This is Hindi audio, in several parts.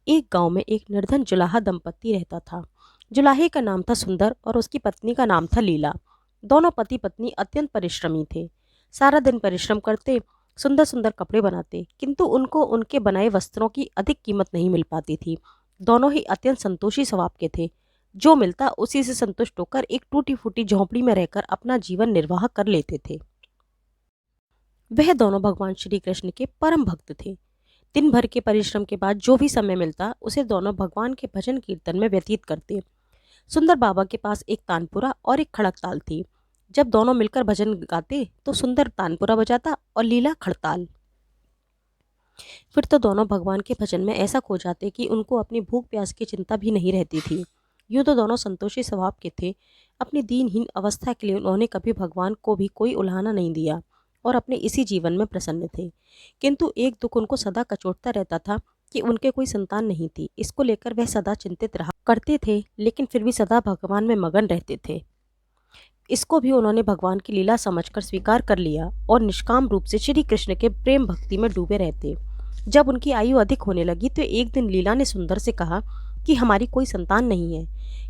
एक गांव में एक निर्धन जुलाहा दंपत्ति रहता था। जुलाहे का नाम था सुंदर और उसकी पत्नी का नाम था लीला। दोनों पति पत्नी अत्यंत परिश्रमी थे। सारा दिन परिश्रम करते, सुंदर सुंदर कपड़े बनाते, किंतु उनको उनके बनाए वस्त्रों की अधिक कीमत नहीं मिल पाती थी। दोनों ही अत्यंत संतोषी स्वभाव के थे। जो मिलता उसी से संतुष्ट होकर एक टूटी फूटी झोंपड़ी में रहकर अपना जीवन निर्वाह कर लेते थे। वह दोनों भगवान श्री कृष्ण के परम भक्त थे। दिन भर के परिश्रम के बाद जो भी समय मिलता उसे दोनों भगवान के भजन कीर्तन में व्यतीत करते। सुंदर बाबा के पास एक तानपुरा और एक खड़क ताल थी। जब दोनों मिलकर भजन गाते तो सुंदर तानपुरा बजाता और लीला खड़ताल। फिर तो दोनों भगवान के भजन में ऐसा खो जाते कि उनको अपनी भूख प्यास की चिंता भी नहीं रहती थी। यूं तो दोनों संतोषी स्वभाव के थे। अपनी दीनहीन अवस्था के लिए उन्होंने कभी भगवान को भी कोई उल्हाना नहीं दिया और अपने इसी जीवन में प्रसन्न थे। किंतु एक दुख उनको सदा कचोटता रहता था कि उनके कोई संतान नहीं थी। इसको लेकर वह सदा चिंतित रहा करते थे, लेकिन फिर भी सदा भगवान में मगन रहते थे। इसको भी उन्होंने भगवान की लीला समझकर स्वीकार कर लिया और निष्काम रूप से श्री कृष्ण के प्रेम भक्ति में डूबे रहते। जब उनकी आयु अधिक होने लगी तो एक दिन लीला ने सुंदर से कहा कि हमारी कोई संतान नहीं है।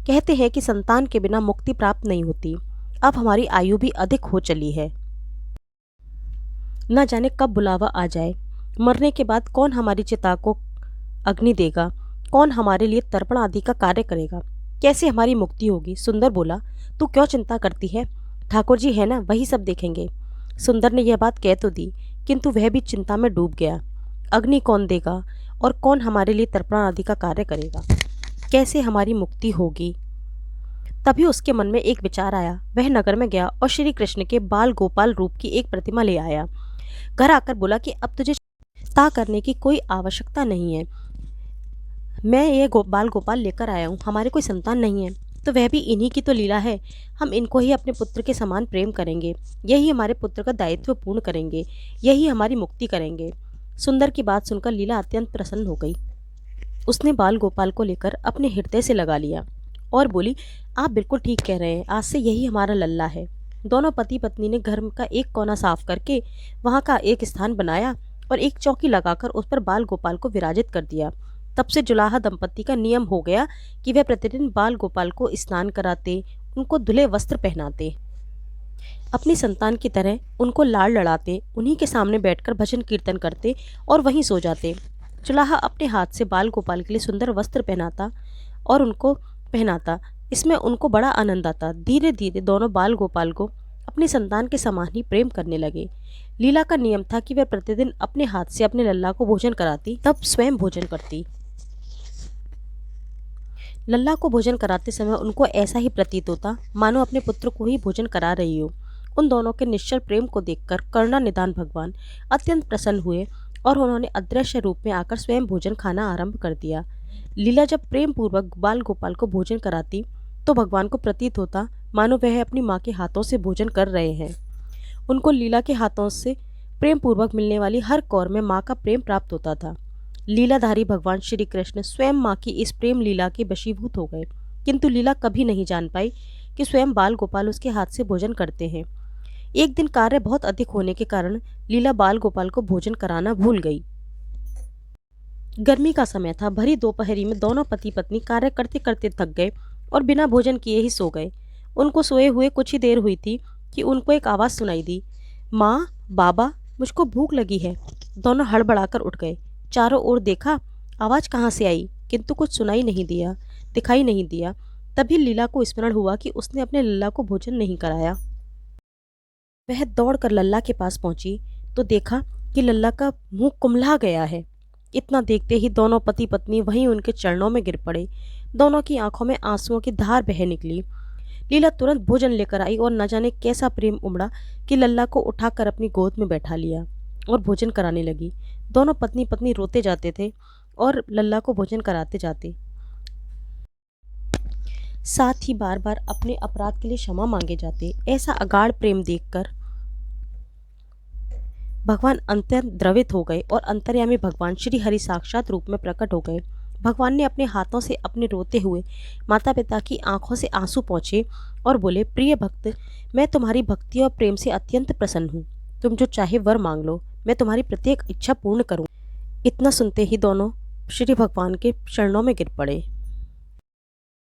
कहते हैं कि संतान के बिना मुक्ति प्राप्त नहीं होती। अब हमारी आयु भी अधिक हो चली है, न जाने कब बुलावा आ जाए। मरने के बाद कौन हमारी चिता को अग्नि देगा, कौन हमारे लिए तर्पण आदि का कार्य करेगा, कैसे हमारी मुक्ति होगी। सुंदर बोला, तू क्यों चिंता करती है, ठाकुर जी है ना, वही सब देखेंगे। सुंदर ने यह बात कह तो दी, किंतु वह भी चिंता में डूब गया। अग्नि कौन देगा और कौन हमारे लिए तर्पण आदि का कार्य करेगा, कैसे हमारी मुक्ति होगी। तभी उसके मन में एक विचार आया। वह नगर में गया और श्री कृष्ण के बाल गोपाल रूप की एक प्रतिमा ले आया। घर आकर बोला कि अब तुझे चिंता करने की कोई आवश्यकता नहीं है। मैं ये बाल गोपाल लेकर आया हूँ। हमारे कोई संतान नहीं है तो वह भी इन्हीं की तो लीला है। हम इनको ही अपने पुत्र के समान प्रेम करेंगे, यही हमारे पुत्र का दायित्व पूर्ण करेंगे, यही हमारी मुक्ति करेंगे। सुंदर की बात सुनकर लीला अत्यंत प्रसन्न हो गई। उसने बाल गोपाल को लेकर अपने हृदय से लगा लिया और बोली, आप बिल्कुल ठीक कह रहे हैं, आज से यही हमारा लल्ला है। दोनों पति पत्नी ने घर का एक कोना साफ करके वहां का एक स्थान बनाया और एक चौकी लगाकर उस पर बाल गोपाल को विराजित कर दिया। तब से जुलाहा दंपत्ति का नियम हो गया कि वे प्रतिदिन बाल गोपाल को स्नान कराते, उनको धुले वस्त्र पहनाते, अपनी संतान की तरह उनको लाड़ लड़ाते, उन्हीं के सामने बैठकर भजन कीर्तन करते और वहीं सो जाते। जुलाहा अपने हाथ से बाल गोपाल के लिए सुंदर वस्त्र पहनाता और उनको पहनाता। इसमें उनको बड़ा आनंद आता। धीरे धीरे दोनों बाल गोपाल को अपनी संतान के समान ही प्रेम करने लगे। लीला का नियम था कि वह प्रतिदिन अपने हाथ से अपने लल्ला को भोजन कराती, तब स्वयं भोजन करती। लल्ला को भोजन कराते समय उनको ऐसा ही प्रतीत होता मानो अपने पुत्र को ही भोजन करा रही हो। उन दोनों के निश्चल प्रेम को देखकर करुणानिधान भगवान अत्यंत प्रसन्न हुए और उन्होंने अदृश्य रूप में आकर स्वयं भोजन खाना आरंभ कर दिया। लीला जब प्रेम पूर्वक बाल गोपाल को भोजन कराती तो भगवान को प्रतीत होता मानो वह अपनी माँ के हाथों से भोजन कर रहे हैं। उनको लीला के हाथों से प्रेम पूर्वक मिलने वाली हर कौर में माँ का प्रेम प्राप्त होता था। लीलाधारी भगवान श्री कृष्ण स्वयं माँ की इस प्रेम लीला के वशीभूत हो गए, किंतु लीला कभी नहीं जान पाई कि स्वयं बाल गोपाल उसके हाथ से भोजन करते हैं। एक दिन कार्य बहुत अधिक होने के कारण लीला बाल गोपाल को भोजन कराना भूल गई। गर्मी का समय था। भरी दोपहरी में दोनों पति पत्नी कार्य करते करते थक गए और बिना भोजन किए ही सो गए। उनको सोए हुए कुछ ही देर हुई थी कि उनको एक आवाज़ सुनाई दी, माँ, बाबा, मुझको भूख लगी है। दोनों हड़बड़ाकर उठ गए। चारों ओर देखा, आवाज़ कहाँ से आई, किंतु कुछ दिखाई नहीं दिया। तभी लीला को स्मरण हुआ कि उसने अपने लल्ला को भोजन नहीं कराया। वह दौड़कर लल्ला के पास पहुंची तो देखा कि लल्ला का मुंह कुम्हला गया है। इतना देखते ही दोनों पति पत्नी वहीं उनके चरणों में गिर पड़े। दोनों की आंखों में आंसुओं की धार बह निकली। लीला तुरंत भोजन लेकर आई और न जाने कैसा प्रेम उमड़ा कि लल्ला को उठाकर अपनी गोद में बैठा लिया और भोजन कराने लगी। दोनों पत्नी पत्नी रोते जाते थे और लल्ला को भोजन कराते जाते, साथ ही बार बार अपने अपराध के लिए क्षमा मांगे जाते। ऐसा अगाढ़ प्रेम देखकर भगवान अत्यंत द्रवित हो गए और अंतर्यामी भगवान श्री हरि साक्षात रूप में प्रकट हो गए। भगवान ने अपने हाथों से अपने रोते हुए माता पिता की आंखों से आंसू पोंछे और बोले, प्रिय भक्त, मैं तुम्हारी भक्ति और प्रेम से अत्यंत प्रसन्न हूँ। तुम जो चाहे वर मांग लो, मैं तुम्हारी प्रत्येक इच्छा पूर्ण करूँ। इतना सुनते ही दोनों श्री भगवान के चरणों में गिर पड़े।